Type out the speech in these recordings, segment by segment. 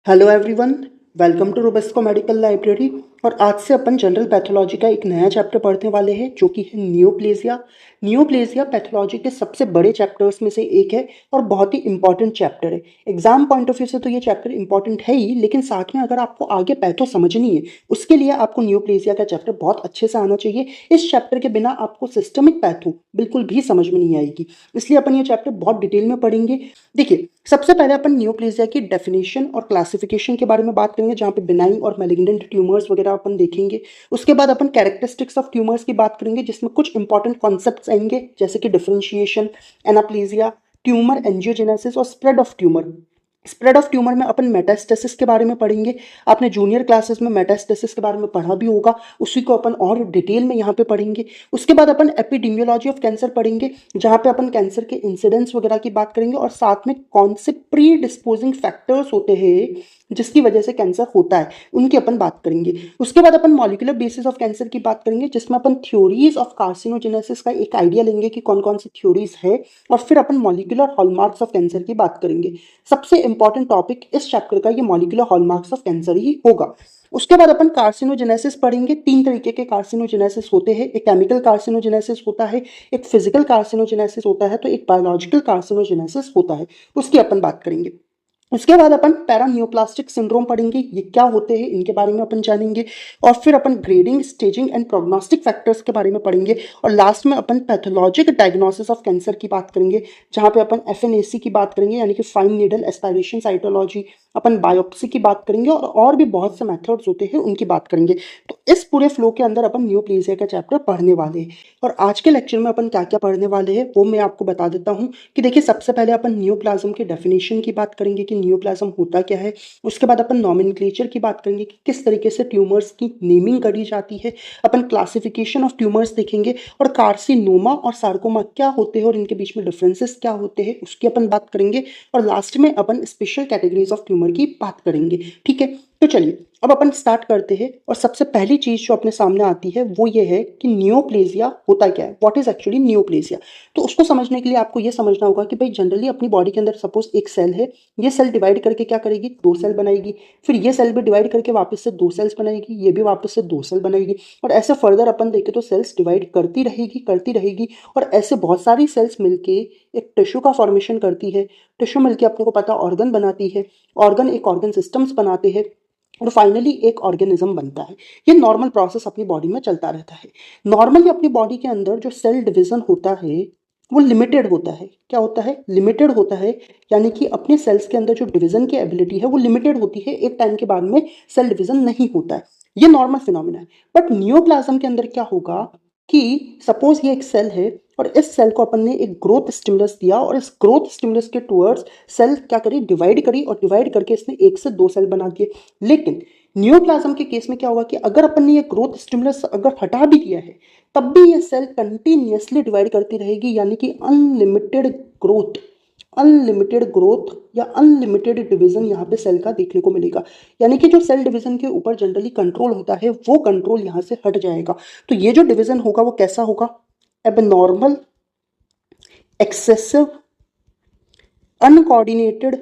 Hello everyone, welcome to Robsco medical library. और आज से अपन जनरल पैथोलॉजी का एक नया चैप्टर पढ़ने वाले हैं जो कि है नियोप्लेजिया। नियोप्लेजिया पैथोलॉजी के सबसे बड़े चैप्टर्स में से एक है और बहुत ही इंपॉर्टेंट चैप्टर है। एग्जाम पॉइंट ऑफ व्यू से तो ये चैप्टर इंपॉर्टेंट है ही, लेकिन साथ में अगर आपको आगे पैथो समझनी है उसके लिए आपको नियोप्लेजिया का चैप्टर बहुत अच्छे से आना चाहिए। इस चैप्टर के बिना आपको सिस्टमिक पैथो बिल्कुल भी समझ में नहीं आएगी, इसलिए अपन ये चैप्टर बहुत डिटेल में पढ़ेंगे। देखिए, सबसे पहले अपन नियोप्लेजिया की डेफिनेशन और क्लासिफिकेशन के बारे में बात करेंगे, जहाँ पे बिनाइन और मैलिग्नेंट ट्यूमर्स वगैरह अपन देखेंगे। उसके बाद अपन कैरेक्टरिस्टिक्स ऑफ ट्यूमर्स की बात करेंगे, जिसमें कुछ इंपॉर्टेंट कॉन्सेप्ट्स आएंगे, जैसे कि डिफरेंशिएशन, एनाप्लेजिया, ट्यूमर एंजियोजेनेसिस और spread of tumour. Spread of tumour में अपन मेटास्टेसिस के बारे में पढ़ेंगे। आपने जूनियर क्लासेस में मेटास्टेसिस के बारे में पढ़ा भी होगा, उसी को अपन और डिटेल में यहाँ पे पढ़ेंगे। उसके बाद अपन एपिडेमियोलॉजी ऑफ कैंसर पढ़ेंगे, जहाँ पे अपन कैंसर के इंसिडेंस वगैरह की बात करेंगे और साथ में कौन से प्री डिस्पोजिंग फैक्टर्स होते हैं जिसकी वजह से कैंसर होता है, उनकी अपन बात करेंगे। उसके बाद अपन मॉलिक्यूलर बेसिस ऑफ कैंसर की बात करेंगे, जिसमें अपन थ्योरीज ऑफ कार्सिनोजेनेसिस का एक आइडिया लेंगे कि कौन कौन सी थ्योरीज है, और फिर अपन मॉलिक्यूलर हॉलमार्क्स ऑफ कैंसर की बात करेंगे। सबसे इंपॉर्टेंट टॉपिक इस चैप्टर का ये मॉलिक्यूलर हॉलमार्क्स ऑफ कैंसर ही होगा। उसके बाद अपन कार्सिनोजेनेसिस पढ़ेंगे। 3 तरीके के कार्सिनोजेनेसिस होते हैं, एक केमिकल कार्सिनोजेनेसिस होता है, एक फिजिकल कार्सिनोजेनेसिस होता है, तो एक बायोलॉजिकल कार्सिनोजेनेसिस होता है, उसकी अपन बात करेंगे। उसके बाद अपन पैरानियोप्लास्टिक सिंड्रोम पढ़ेंगे, ये क्या होते हैं इनके बारे में अपन जानेंगे। और फिर अपन grading, staging and prognostic factors के बारे में पढ़ेंगे। और लास्ट में अपन पैथोलॉजिक डायग्नोसिस ऑफ कैंसर की बात करेंगे, जहाँ पे अपन एफएनएसी की बात करेंगे, यानी कि फाइन नीडल एस्पायरेशन साइटोलॉजी, अपन बायोप्सी की बात करेंगे और भी बहुत से मेथड्स होते हैं उनकी बात करेंगे। तो इस पूरे फ्लो के अंदर अपन नियोप्लेजिया का चैप्टर पढ़ने वाले हैं। और आज के लेक्चर में अपन क्या क्या पढ़ने वाले हैं वो मैं आपको बता देता हूँ कि देखिए, सबसे पहले अपन नियोप्लाज्म के डेफिनेशन की बात करेंगे कि नियोप्लाज्म होता क्या है। उसके बाद अपन नॉमेनक्लेचर की बात करेंगे कि किस तरीके से ट्यूमर्स की नेमिंग करी जाती है। अपन क्लासिफिकेशन ऑफ ट्यूमर्स देखेंगे और कार्सिनोमा और सार्कोमा क्या होते हैं और इनके बीच में डिफरेंसेस क्या होते हैं उसकी अपन बात करेंगे। और लास्ट में अपन स्पेशल कैटेगरीज ऑफ ट्यूमर की बात करेंगे। ठीक है, तो चलिए अब अपन स्टार्ट करते हैं। और सबसे पहली चीज जो अपने सामने आती है वो ये है कि नियोप्लेजिया होता क्या है, व्हाट इज एक्चुअली नियोप्लेजिया। तो उसको समझने के लिए आपको ये समझना होगा कि भाई जनरली अपनी बॉडी के अंदर सपोज एक सेल है, ये सेल डिवाइड करके क्या करेगी, 2 सेल बनाएगी। फिर ये सेल भी डिवाइड करके वापस से 2 सेल्स बनाएगी, ये भी वापस से 2 सेल बनाएगी। और ऐसे फर्दर अपन देखें तो सेल्स डिवाइड करती रहेगी और ऐसे बहुत सारी सेल्स मिलके एक टिश्यू का फॉर्मेशन करती है। टिश्यू मिलके अपने को पता ऑर्गन बनाती है, ऑर्गन एक ऑर्गन सिस्टम्स बनाते हैं और फाइनली एक ऑर्गेनिज्म बनता है। ये नॉर्मल प्रोसेस अपनी बॉडी में चलता रहता है। नॉर्मली अपनी बॉडी के अंदर जो सेल डिवीजन होता है वो लिमिटेड होता है। क्या होता है, लिमिटेड होता है, यानी कि अपने सेल्स के अंदर जो डिवीजन की एबिलिटी है वो लिमिटेड होती है, एक टाइम के बाद में सेल डिवीजन नहीं होता है। ये नॉर्मल फिनोमिना है। बट नियोप्लाज्म के अंदर क्या होगा कि सपोज ये एक सेल है और इस सेल को अपन ने एक ग्रोथ स्टिमुलस दिया और इस ग्रोथ स्टिमुलस के टुवर्ड्स सेल क्या करी, डिवाइड करी, और डिवाइड करके इसने 1 से 2 सेल बना दिए। लेकिन नियोप्लाज्म के केस में क्या होगा कि अगर अपन ने ये ग्रोथ स्टिमुलस अगर हटा भी दिया है तब भी ये सेल कंटिन्यूअसली डिवाइड करती रहेगी, यानी कि अनलिमिटेड ग्रोथ या अनलिमिटेड डिवीजन यहाँ पे सेल का देखने को मिलेगा। यानी कि जो सेल डिवीजन के ऊपर जनरली कंट्रोल होता है वो कंट्रोल यहाँ से हट जाएगा। तो ये जो डिवीजन होगा वो कैसा होगा, एबनॉर्मल, एक्सेसिव, अनकोऑर्डिनेटेड,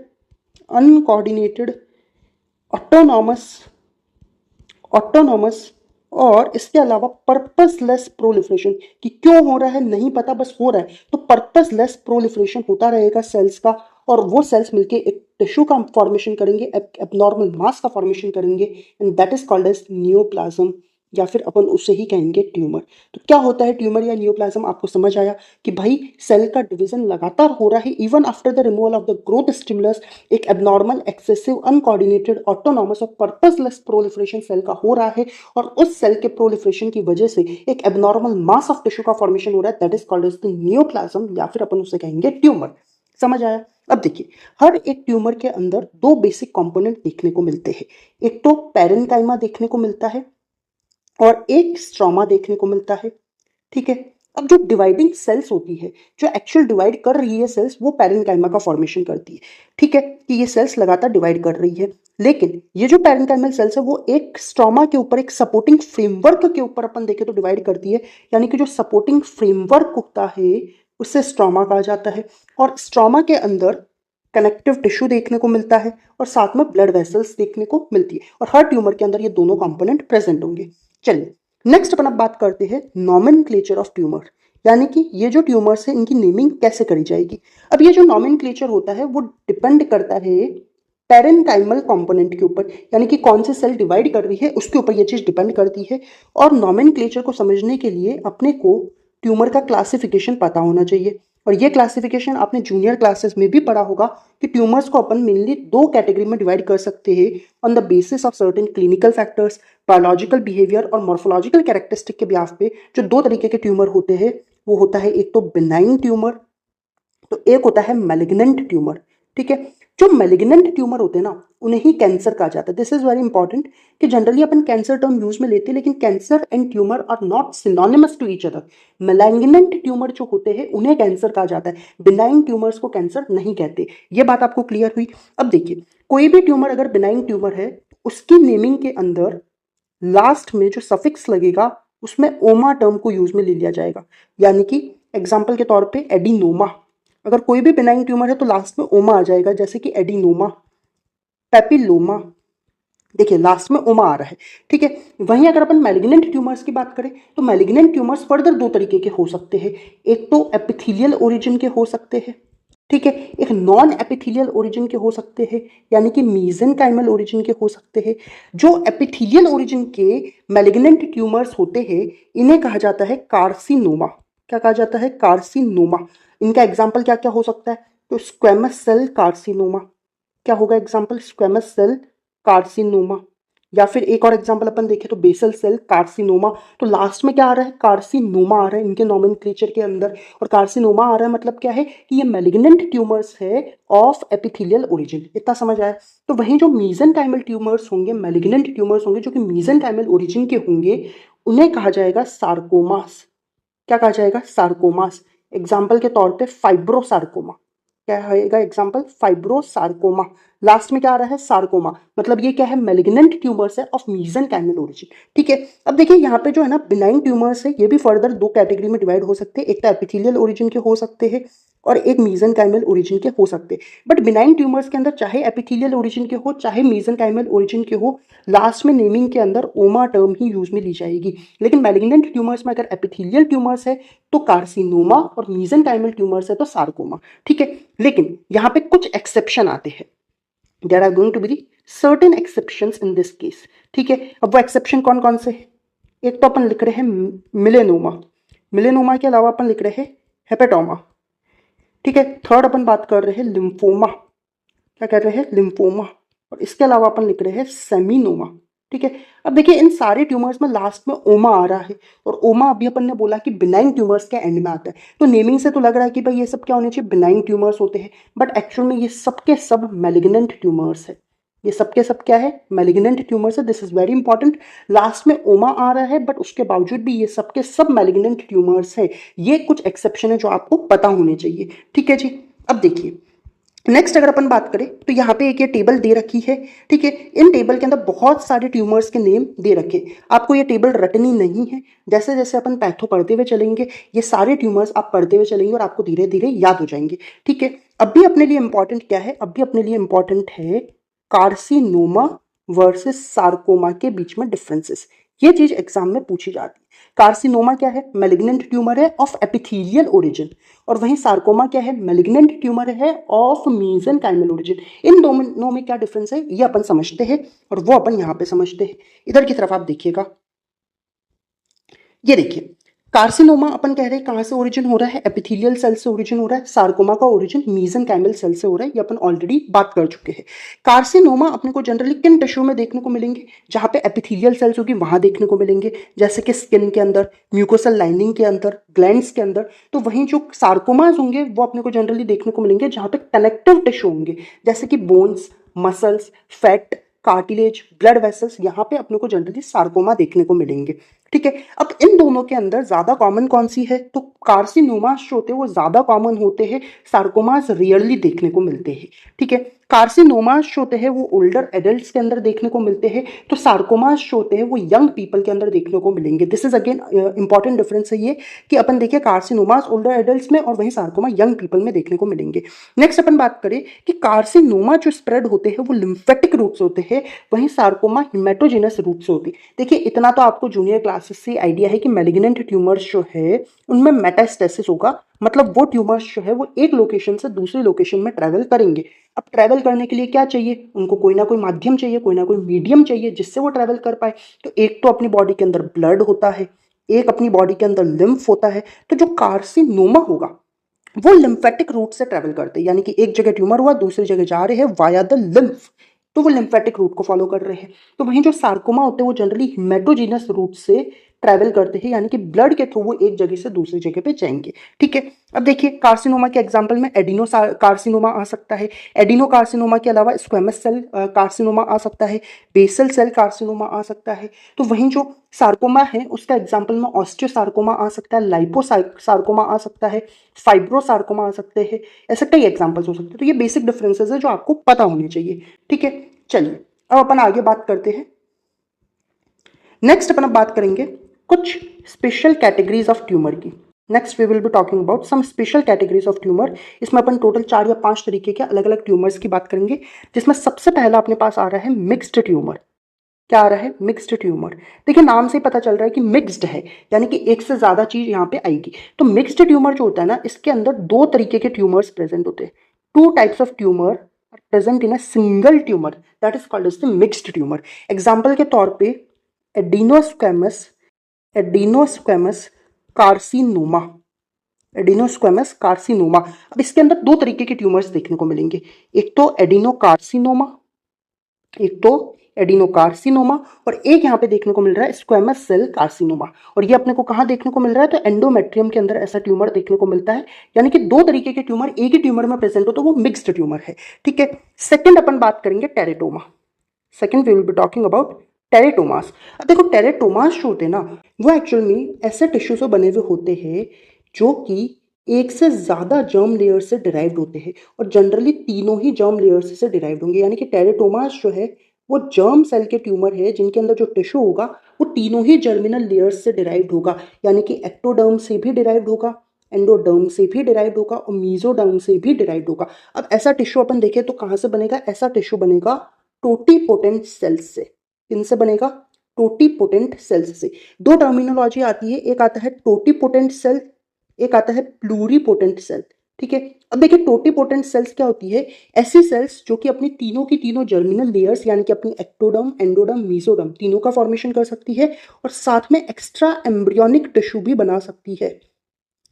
ऑटोनॉमस और इसके अलावा पर्पसलेस प्रोलिफरेशन। कि क्यों हो रहा है नहीं पता, बस हो रहा है। तो पर्पसलेस प्रोलिफरेशन होता रहेगा सेल्स का, और वो सेल्स मिलके एक टिश्यू का फॉर्मेशन करेंगे, एबनॉर्मल मास का फॉर्मेशन करेंगे, and that is called as neoplasm, या फिर अपन उससे ही कहेंगे ट्यूमर। तो क्या होता है ट्यूमर या नियोप्लाज्म, आपको समझ आया कि भाई सेल का डिवीजन लगातार हो रहा है even after the removal of the growth stimulus. एक एबनॉर्मल, एक्सेसिव, अनकोऑर्डिनेटेड, ऑटोनॉमस और पर्पसलेस प्रोलिफरेशन सेल का हो रहा है, और उस सेल के प्रोलिफरेशन की वजह से एक एबनॉर्मल मास ऑफ टिश्यू का फॉर्मेशन हो रहा है, that is called as the neoplasm, या फिर अपन उसे कहेंगे ट्यूमर। समझ आया। अब देखिए, हर एक ट्यूमर के अंदर 2 बेसिक कंपोनेंट देखने को मिलते हैं। एक तो पैरेन्काइमा देखने को मिलता है और एक स्ट्रोमा देखने को मिलता है। ठीक है, अब जो डिवाइडिंग सेल्स होती है, जो एक्चुअल डिवाइड कर रही है सेल्स, वो पैरेन्काइमा का फॉर्मेशन करती है। ठीक है, कि ये सेल्स लगातार डिवाइड कर रही है, लेकिन ये जो पैरेन्काइमल सेल्स है वो एक स्ट्रोमा के ऊपर, एक सपोर्टिंग फ्रेमवर्क के ऊपर अपन देखें तो डिवाइड करती है। यानी कि जो सपोर्टिंग फ्रेमवर्क होता है उससे स्ट्रोमा कहा जाता है। और स्ट्रोमा के अंदर कनेक्टिव टिश्यू देखने को मिलता है और साथ में ब्लड वेसल्स देखने को मिलती है और हर ट्यूमर के अंदर ये दोनों कंपोनेंट प्रेजेंट होंगे। चलिए नेक्स्ट अपन अब बात करते हैं नॉमेनक्लेचर ऑफ ट्यूमर, यानी कि ये जो ट्यूमर्स है इनकी नेमिंग कैसे करी जाएगी। अब ये जो नॉमेनक्लेचर होता है वो डिपेंड करता है पेरेन्काइमल कंपोनेंट के ऊपर, यानी कि कौन से सेल डिवाइड कर रही है उसके ऊपर ये चीज़ डिपेंड करती है। और नॉमेनक्लेचर को समझने के लिए अपने को ट्यूमर का क्लासिफिकेशन पता होना चाहिए और ये क्लासिफिकेशन आपने जूनियर क्लासेस में भी पढ़ा होगा कि ट्यूमर्स को अपन मेनली दो कैटेगरी में डिवाइड कर सकते हैं on the basis of certain clinical factors, biological behaviour और मॉर्फोलॉजिकल कैरेक्टरिस्टिक के ब्यास पे। जो दो तरीके के ट्यूमर होते हैं वो होता है एक तो बिनाइन ट्यूमर, तो एक होता है मैलिग्नेंट ट्यूमर। ठीक है, जो मैलिग्नेंट ट्यूमर होते हैं ना उन्हें ही कैंसर कहा जाता है। दिस इज वेरी इंपॉर्टेंट कि जनरली अपन कैंसर टर्म यूज में लेते हैं लेकिन cancer and tumour are not synonymous to each other. Malignant tumour जो होते हैं उन्हें कैंसर कहा जाता है, बिनाइन ट्यूमर्स को कैंसर नहीं कहते। ये बात आपको क्लियर हुई। अब देखिए कोई भी ट्यूमर अगर बिनाइन ट्यूमर है उसकी नेमिंग के अंदर लास्ट में जो सफिक्स लगेगा उसमें ओमा टर्म को यूज में ले लिया जाएगा, यानी कि एग्जाम्पल के तौर पे एडिनोमा। अगर कोई भी बिनाइन ट्यूमर है तो लास्ट में ओमा आ जाएगा, जैसे कि एडिनोमा, पेपिलोमा, देखिए लास्ट में ओमा आ रहा है। ठीक है, वहीं अगर अपन मैलिग्नेंट ट्यूमर्स की बात करें तो मैलिग्नेंट ट्यूमर्स फर्दर दो तरीके के हो सकते हैं, एक तो एपिथेलियल ओरिजिन के हो सकते हैं, ठीक है, एक नॉन एपिथेलियल ओरिजिन के हो सकते हैं, यानी कि मीजेनकाइमल ओरिजिन के हो सकते हैं। जो एपिथेलियल ओरिजिन के मैलिग्नेंट ट्यूमर्स होते हैं इन्हें कहा जाता है कार्सिनोमा। क्या कहा जाता है? कार्सिनोमा। इनका एग्जाम्पल क्या क्या हो सकता है? तो स्क्वेमस सेल कार्सिनोमा, क्या होगा एग्जाम्पल? Squamous cell carcinoma. या फिर एक और एग्जांपल अपन देखें तो बेसल सेल कार्सिनोमा। तो लास्ट में क्या आ रहा है? कार्सिनोमा आ रहा है इनके नॉमेनक्लेचर के अंदर। और कार्सिनोमा आ रहा है मतलब क्या है कि ये मैलिग्नेंट ट्यूमर्स है ऑफ एपिथेलियल ओरिजिन। इतना समझ आया? तो वहीं जो मीजेनकाइमल ट्यूमर्स होंगे, मैलिग्नेंट ट्यूमर्स होंगे जो कि मीजेनकाइमल ओरिजिन के होंगे, उन्हें कहा जाएगा सार्कोमास। क्या कहा जाएगा? सार्कोमास। एग्जाम्पल के तौर पे फाइब्रोसार्कोमा। क्या होगा एग्जाम्पल? फाइब्रोसार्कोमा। लास्ट में क्या आ रहा है? सार्कोमा। मतलब ये क्या है? मैलिग्नेंट ट्यूमर्स है ऑफ मीजेनकाइमल ओरिजिन। ठीक है, अब देखिए यहाँ पे जो है ना बिनाइन ट्यूमर्स है ये भी फर्दर दो कैटेगरी में डिवाइड हो सकते हैं, एक तो एपिथेलियल ओरिजिन के हो सकते हैं और एक मीजेनकाइमल ओरिजिन के हो सकते हैं। बट बिनाइन ट्यूमर्स के अंदर चाहे एपिथेलियल ओरिजिन के हो चाहे मीजेनकाइमल ओरिजिन के हो, लास्ट में नेमिंग के अंदर ओमा टर्म ही यूज में ली जाएगी। लेकिन मैलिग्नेंट ट्यूमर्स में अगर एपिथेलियल ट्यूमर्स है तो कार्सिनोमा और मीजेनकाइमल ट्यूमर्स है तो सार्कोमा। ठीक है, लेकिन यहाँ पे कुछ एक्सेप्शन आते हैं। There are going to be certain exceptions in this case. ठीक है, अब वो एक्सेप्शन कौन कौन से हैं? एक तो अपन लिख रहे हैं मिलेनोमा, मिलेनोमा के अलावा अपन लिख रहे हैं हेपेटोमा। ठीक है, थर्ड अपन बात कर रहे हैं लिम्फोमा। क्या कर रहे हैं? लिम्फोमा। और इसके अलावा अपन लिख रहे हैं सेमिनोमा। ठीक है, अब देखिए इन सारे ट्यूमर्स में लास्ट में ओमा आ रहा है और ओमा अभी अपन ने बोला कि बिनाइन ट्यूमर्स के एंड में आता है। तो नेमिंग से तो लग रहा है कि भाई ये सब क्या होने चाहिए? बिनाइन ट्यूमर्स होते हैं, बट एक्चुअल में ये सब के सब मैलिग्नेंट ट्यूमर्स है। ये सब के सब क्या है? मैलिग्नेंट ट्यूमर्स है। This is very important. Last में ओमा आ रहा है बट उसके बावजूद भी ये सब के सब मैलिग्नेंट ट्यूमर्स है। ये कुछ एक्सेप्शन है जो आपको पता होने चाहिए। ठीक है जी, अब देखिए नेक्स्ट अगर अपन बात करें तो यहाँ पे एक ये टेबल दे रखी है। ठीक है, इन टेबल के अंदर बहुत सारे ट्यूमर्स के नेम दे रखे। आपको ये टेबल रटनी नहीं है, जैसे जैसे अपन पैथो पढ़ते हुए चलेंगे ये सारे ट्यूमर्स आप पढ़ते हुए चलेंगे और आपको धीरे धीरे याद हो जाएंगे। ठीक है, अब भी अपने लिए इंपॉर्टेंट क्या है? अब भी अपने लिए इंपॉर्टेंट है कार्सिनोमा वर्सेस सार्कोमा के बीच में डिफरेंसेस। ये चीज एग्जाम में पूछी जाती है। कार्सिनोमा क्या है? मैलिग्नेंट ट्यूमर है ऑफ एपिथेलियल ओरिजिन, और वहीं सार्कोमा क्या है? मैलिग्नेंट ट्यूमर है ऑफ मीजेनकाइमल ओरिजिन। इन दोनों में क्या डिफरेंस है ये अपन समझते हैं और वो अपन यहाँ पे समझते हैं। इधर की तरफ आप देखिएगा, ये देखिए कार्सिनोमा अपन कह रहे हैं कहाँ से ओरिजिन हो रहा है? एपिथेलियल सेल से ओरिजिन हो रहा है। सार्कोमा का ओरिजिन मीजेनकाइमल सेल से हो रहा है, ये अपन ऑलरेडी बात कर चुके हैं। कार्सिनोमा अपने को जनरली किन टिश्यू में देखने को मिलेंगे? जहाँ पे एपिथेलियल सेल्स होगी वहां देखने को मिलेंगे, जैसे कि स्किन के अंदर, म्यूकोसल लाइनिंग के अंदर, ग्लैंड्स के अंदर। तो वहीं जो सार्कोमास होंगे वो अपने को जनरली देखने को मिलेंगे जहाँ पे कनेक्टिव टिश्यू होंगे, जैसे कि bones, muscles, fat, cartilage, blood vessels, यहाँ पे अपने को जनरली सार्कोमा देखने को मिलेंगे। ठीक है। अब इन दोनों के अंदर ज्यादा कॉमन कौन सी है, तो कार्सिनोमास जो होते हैं वो ज्यादा कॉमन होते हैं, सार्कोमास रियरली देखने को मिलते हैं। ठीक है, कार्सिनोमास जो होते हैं वो ओल्डर एडल्ट्स के अंदर देखने को मिलते हैं, तो सार्कोमास जो होते हैं वो यंग पीपल के अंदर देखने को मिलेंगे। This is again important difference है ये कि अपन देखिए कार्सिनोमास ओल्डर एडल्ट्स में और वहीं सार्कोमा यंग पीपल में देखने को मिलेंगे। नेक्स्ट अपन बात करें कि कार्सिनोमा जो स्प्रेड होते हैं वो लिम्फेटिक रूट से होते हैं, वहीं सार्कोमा हिमेटोजेनस रूट से होती है। देखिए इतना तो आपको जूनियर क्लासेस से आइडिया है कि मैलिग्नेंट ट्यूमर्स जो है उनमें मेटास्टेसिस होगा, मतलब वो ट्यूमर्स जो है वो एक लोकेशन से दूसरी लोकेशन में ट्रैवल करेंगे। अब ट्रैवल करने के लिए क्या चाहिए, उनको कोई ना कोई माध्यम चाहिए, कोई ना कोई मीडियम चाहिए जिससे वो ट्रैवल कर पाए। तो एक तो अपनी बॉडी के अंदर ब्लड होता है, एक अपनी बॉडी के अंदर लिम्फ होता है। तो जो कार्सिनोमा होगा वो लिम्फेटिक रूट से ट्रैवल करते हैं, यानी कि एक जगह ट्यूमर हुआ दूसरी जगह जा रहे हैं वाया द लिम्फ, तो वो लिम्फेटिक रूट को फॉलो कर रहे हैं। तो वहीं जो सार्कोमा होते हैं वो जनरली हिमेटोजीनस रूट से ट्रैवल करते हैं, यानी कि ब्लड के थ्रू वो एक जगह से दूसरी जगह पे जाएंगे। ठीक है, अब देखिए कार्सिनोमा के एग्जांपल में एडिनो कार्सिनोमा आ सकता है, एडिनो कार्सिनोमा के अलावा स्क्वेमस सेल कार्सिनोमा आ सकता है, बेसल सेल कार्सिनोमा आ सकता है। तो वहीं जो सार्कोमा है उसका एग्जाम्पल में ऑस्टियोसार्कोमा आ सकता है, लाइपोसार्कोमा आ सकता है, फाइब्रोसार्कोमा आ सकते हैं, ऐसे कई एग्जाम्पल्स हो सकते हैं। तो ये बेसिक डिफरेंसेस है जो आपको पता होने चाहिए। ठीक है, चलिए अब अपन आगे बात करते हैं। नेक्स्ट अपन अब बात करेंगे कुछ स्पेशल कैटेगरीज ऑफ ट्यूमर की। Next we will be talking about some special categories of tumour. इसमें अपन टोटल 4 या 5 तरीके के अलग अलग ट्यूमर्स की बात करेंगे, जिसमें सबसे पहला अपने पास आ रहा है मिक्स्ड ट्यूमर। क्या आ रहा है, मिक्स्ड ट्यूमर। देखिए नाम से ही पता चल रहा है कि मिक्स्ड है, यानी कि एक से ज्यादा चीज यहाँ पे आएगी। तो मिक्स्ड ट्यूमर जो होता है ना, इसके अंदर 2 तरीके के ट्यूमर्स प्रेजेंट होते हैं। 2 types of tumour are present in a single tumour, that is called as the mixed tumour. Example के तौर पे एडिनोस्क्वेमस, एडिनोस्क्वेमस कार्सिनोमा, एडिनोस्क्वेमस कार्सिनोमा। अब इसके अंदर 2 तरीके के ट्यूमर्स देखने को मिलेंगे, एक तो एडिनोकार्सिनोमा, एक तो एडिनोकार्सिनोमा, और एक यहाँ पे देखने को मिल रहा है स्क्वेमस सेल कार्सिनोमा। और ये अपने को कहाँ देखने को मिल रहा है, तो एंडोमेट्रियम के अंदर ऐसा ट्यूमर देखने को मिलता है। यानी कि 2 तरीके के ट्यूमर एक ही ट्यूमर में प्रेजेंट हो तो वो मिक्स्ड ट्यूमर है। ठीक है, सेकंड अपन बात करेंगे teratoma. Second we will be talking about teratomas. अब देखो टेरेटोमास जो होते हैं ना, वो एक्चुअल में ऐसे टिश्यू से बने हुए होते हैं जो कि एक से ज्यादा जर्म लेयर से डिराइव्ड होते हैं, और जनरली तीनों ही जर्म लेयर्स से डिराइव्ड होंगे। यानी कि टेरेटोमास जो है वो जर्म सेल के ट्यूमर है जिनके अंदर जो टिश्यू होगा वो तीनों ही जर्मिनल लेयर्स से डिराइव्ड होगा, यानी कि एक्टोडर्म से भी डिराइव्ड होगा, एंडोडर्म से भी डिराइव्ड होगा और मीजोडर्म से भी डिराइव्ड होगा। अब ऐसा टिश्यू अपन देखें तो कहाँ से बनेगा, ऐसा टिश्यू बनेगा टोटीपोटेंट सेल्स से। किनसे बनेगा, टोटीपोटेंट सेल्स से। 2 टर्मिनोलॉजी आती है, एक आता है टोटीपोटेंट सेल, एक आता है प्लूरीपोटेंट सेल। ठीक है, अब देखिए टोटीपोटेंट सेल्स क्या होती है, ऐसी सेल्स जो कि अपनी तीनों की तीनों जर्मिनल लेयर्स यानी कि अपनी एक्टोडर्म, एंडोडर्म, मीजोडर्म तीनों का फॉर्मेशन कर सकती है, और साथ में एक्स्ट्रा एम्ब्रियोनिक टिश्यू भी बना सकती है,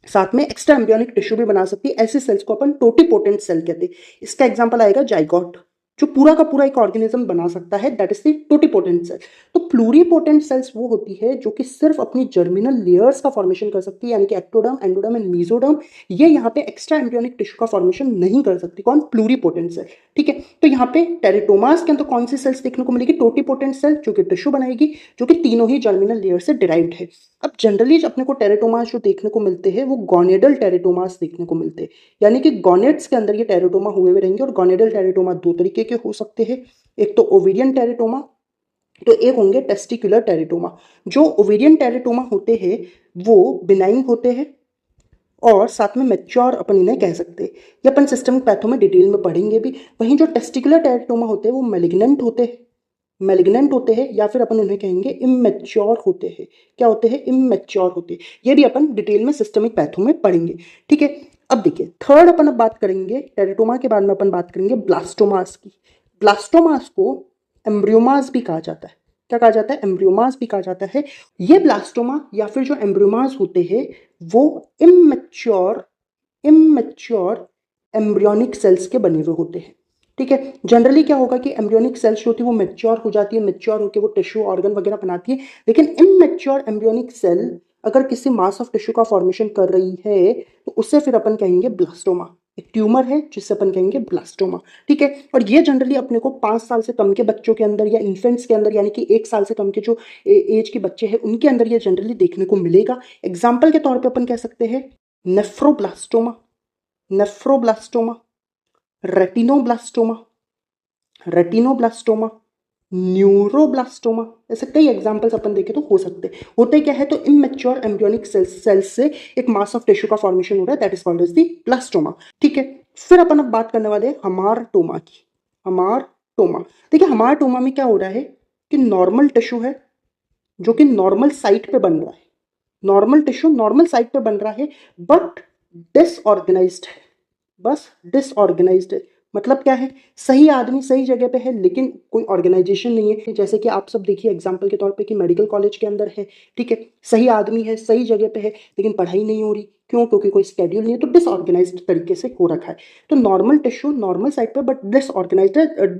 साथ में एक्स्ट्रा एम्ब्रियोनिक टिश्यू भी बना सकती है। ऐसी सेल्स को अपन टोटीपोटेंट सेल कहते हैं। इसका एग्जांपल आएगा जाइगोट, जो पूरा का पूरा एक ऑर्गेनिज्म बना सकता है, that is the totipotent cell. तो प्लूरीपोटेंट सेल्स वो होती है जो कि सिर्फ अपनी जर्मिनल लेयर्स का फॉर्मेशन कर सकती है, यानी कि एक्टोडर्म, एंडोडर्म एंड मीजोडर्म। ये यहाँ पे एक्स्ट्रा एम्ब्रियोनिक टिश्यू का फॉर्मेशन नहीं कर सकती। कौन, प्लूरीपोटेंट सेल। ठीक है, तो यहाँ पे टेरेटोमास के अंदर कौन सी सेल्स देखने को मिलेगी, टोटीपोटेंट सेल जो कि टिश्यू बनाएगी, जो कि तीनों ही जर्मिनल लेयर से डिराइव्ड है। अब जनरली अपने को टेरेटोमास जो देखने को मिलते हैं वो गॉनेडल टेरेटोमास देखने को मिलते हैं, यानी कि गॉनेट्स के अंदर ये टेरेटोमा हुए हुए रहेंगे। और गॉनेडल टेरेटोमा 2 तरीके के हो सकते हैं, एक तो ओवेरियन टेरेटोमा, तो एक होंगे टेस्टिकुलर टेरेटोमा। जो ओवेरियन टेरेटोमा होते हैं वो बिनाइन होते हैं और साथ में मैच्योर अपन इन्हें कह सकते हैं। ये अपन सिस्टमिक पैथो में डिटेल में पढ़ेंगे भी। वहीं जो टेस्टिकुलर टेरेटोमा होते हैं वो मैलिग्नेंट होते हैं, मैलिग्नेंट होते हैं, या फिर अपन उन्हें कहेंगे इमैच्योर होते हैं। क्या होते हैं, इमैच्योर होते हैं। ये भी अपन डिटेल में सिस्टमिक पैथो में पढ़ेंगे। ठीक है, अब देखिए थर्ड अपन अब बात करेंगे टेरेटोमा के बाद में अपन बात करेंगे ब्लास्टोमास की। ब्लास्टोमास को एम्ब्रियोमास भी कहा जाता है। क्या कहा जाता है, एम्ब्रियोमास भी कहा जाता है। ये ब्लास्टोमा या फिर जो एम्ब्रियोमास होते हैं वो इमैच्योर इमैच्योर एम्ब्रियोनिक सेल्स के बने हुए होते हैं। ठीक है, जनरली क्या होगा कि एम्ब्रियोनिक सेल्स जो होती है वो मैच्योर हो जाती है, मैच्योर होकर वो टिश्यू ऑर्गन वगैरह बनाती है। लेकिन इमैच्योर एम्ब्रियोनिक सेल अगर किसी मास ऑफ टिश्यू का फॉर्मेशन कर रही है तो उससे फिर अपन कहेंगे ब्लास्टोमा। एक ट्यूमर है जिससे अपन कहेंगे ब्लास्टोमा। ठीक है, और ये जनरली अपने को 5 साल से कम के बच्चों के अंदर या इन्फेंट्स के अंदर, यानी कि 1 साल से कम के जो एज के बच्चे हैं उनके अंदर ये जनरली देखने को मिलेगा। एग्जाम्पल के तौर पे अपन कह सकते हैं nephroblastoma, nephroblastoma, retinoblastoma, retinoblastoma, neuroblastoma, ऐसे कई एग्जांपल्स अपन देखें तो हो सकते हैं। होते क्या है, तो इमेच्योर एम्ब्रियोनिक सेल्स से एक मास ऑफ टिश्यू का फॉर्मेशन हो रहा है, that is called as the blastoma. ठीक है, फिर अपन अब बात करने वाले हैं हमारटोमा की। हमारटोमा, देखिए हमारटोमा में क्या हो रहा है कि नॉर्मल टिश्यू है जो कि नॉर्मल साइट पे बन रहा है, नॉर्मल टिश्यू नॉर्मल साइट पे बन रहा है बट डिसऑर्गेनाइज्ड है, बस डिसऑर्गेनाइज्ड है। मतलब क्या है, सही आदमी सही जगह पे है लेकिन कोई ऑर्गेनाइजेशन नहीं है। जैसे कि आप सब देखिए एग्जांपल के तौर पे कि मेडिकल कॉलेज के अंदर है, ठीक है, सही आदमी है सही जगह पे है लेकिन पढ़ाई नहीं हो रही, क्यों? क्योंकि कोई स्केड्यूल नहीं है, तो डिसऑर्गेनाइज्ड तरीके से हो रखा है। तो नॉर्मल टिश्यू नॉर्मल साइड पे बट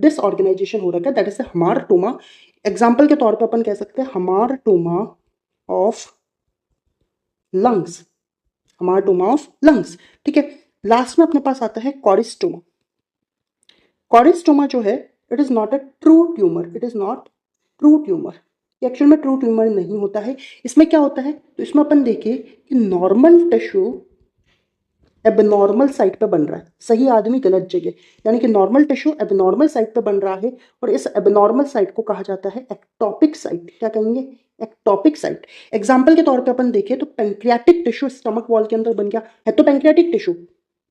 डिसऑर्गेनाइजेशन हो रखा है, दैट इज हमारटोमा। एग्जाम्पल के तौर पर अपन कह सकते हैं हमारटोमा ऑफ लंग्स, हमारटोमा ऑफ लंग्स। ठीक है, लास्ट में अपने पास आता है कॉरिस्टोमा। कॉरिस्टोमा जो है it is not a true tumour, it is not true tumour, actual में ट्रू ट्यूमर नहीं होता है। इसमें क्या होता है, तो इसमें अपन देखिए कि नॉर्मल टिश्यू एबनॉर्मल साइट पे बन रहा है, सही आदमी गलत जगह, यानी कि नॉर्मल टिश्यू एबनॉर्मल साइट पे बन रहा है और इस एबनॉर्मल साइट को कहा जाता है एक्टोपिक साइट। क्या कहेंगे? Ectopic site. एग्जाम्पल के तौर पे अपन देखें तो पैंक्रियाटिक टिश्यू स्टमक वॉल के अंदर बन गया है, तो पैंक्रियाटिक टिश्यू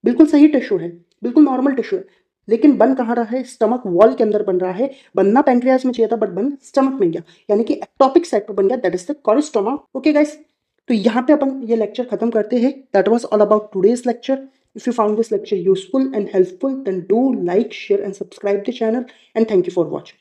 बिल्कुल सही टिश्यू है, बिल्कुल नॉर्मल टिश्यू है, लेकिन बन कहाँ रहा है? स्टमक वॉल के अंदर बन रहा है। बनना पैंक्रियास में चाहिए था बट बन स्टमक में गया, यानी कि एक्टोपिक साइट पे बन गया, that is the choristoma. Okay guys, तो यहाँ पे अपन ये लेक्चर खत्म करते हैं। That was all about today's lecture. If you found this lecture useful and helpful, then do like, share and subscribe the channel, and thank you for watching.